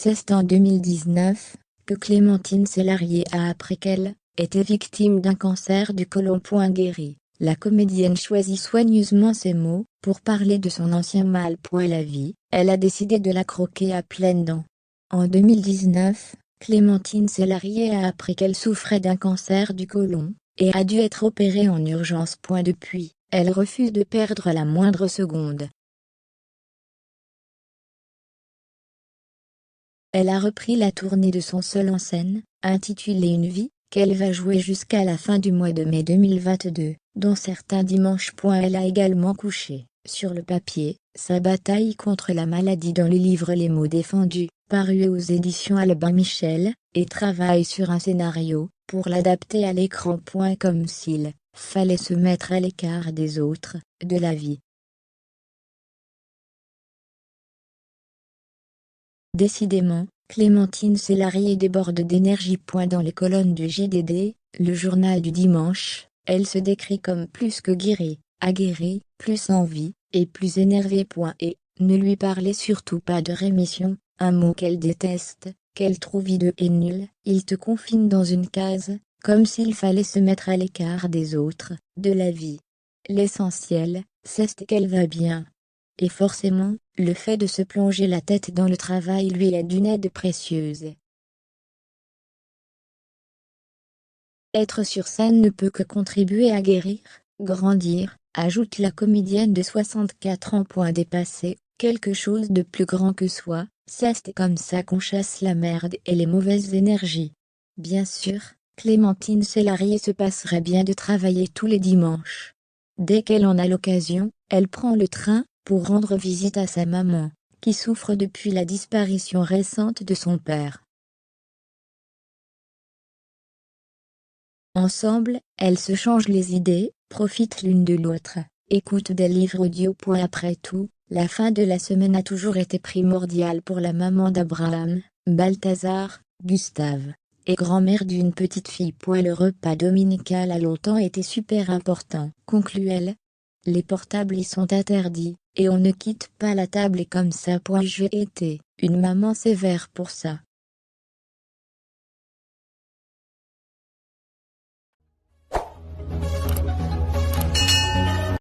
C'est en 2019 que Clémentine Célarié a appris qu'elle était victime d'un cancer du côlon. Guéri. La comédienne choisit soigneusement ses mots pour parler de son ancien mal. La vie, elle a décidé de la croquer à pleines dents. En 2019, Clémentine Célarié a appris qu'elle souffrait d'un cancer du côlon et a dû être opérée en urgence. Depuis, elle refuse de perdre la moindre seconde. Elle a repris la tournée de son seul en scène, intitulée Une vie, qu'elle va jouer jusqu'à la fin du mois de mai 2022, dont certains dimanches. Elle a également couché, sur le papier, sa bataille contre la maladie dans le livre Les mots défendus, paru aux éditions Albin Michel, et travaille sur un scénario, pour l'adapter à l'écran. Comme s'il fallait se mettre à l'écart des autres, de la vie. Décidément, Clémentine Célarié déborde d'énergie. Dans les colonnes du JDD, le journal du dimanche, elle se décrit comme plus que guérie, aguerrie, plus en vie, et plus énervée. Et ne lui parlez surtout pas de rémission, un mot qu'elle déteste, qu'elle trouve hideux et nul. Il te confine dans une case, comme s'il fallait se mettre à l'écart des autres, de la vie. L'essentiel, c'est qu'elle va bien. Et forcément, le fait de se plonger la tête dans le travail lui est d'une aide précieuse. Être sur scène ne peut que contribuer à guérir, grandir, ajoute la comédienne de 64 ans. Dépasser quelque chose de plus grand que soi, c'est comme ça qu'on chasse la merde et les mauvaises énergies. Bien sûr, Clémentine Célarié se passerait bien de travailler tous les dimanches. Dès qu'elle en a l'occasion, elle prend le train pour rendre visite à sa maman, qui souffre depuis la disparition récente de son père. Ensemble, elles se changent les idées, profitent l'une de l'autre, écoutent des livres audio. Après tout, la fin de la semaine a toujours été primordiale pour la maman d'Abraham, Balthazar, Gustave, et grand-mère d'une petite fille. Le repas dominical a longtemps été super important, conclut-elle. Les portables y sont interdits, et on ne quitte pas la table comme ça. J'ai été une maman sévère pour ça.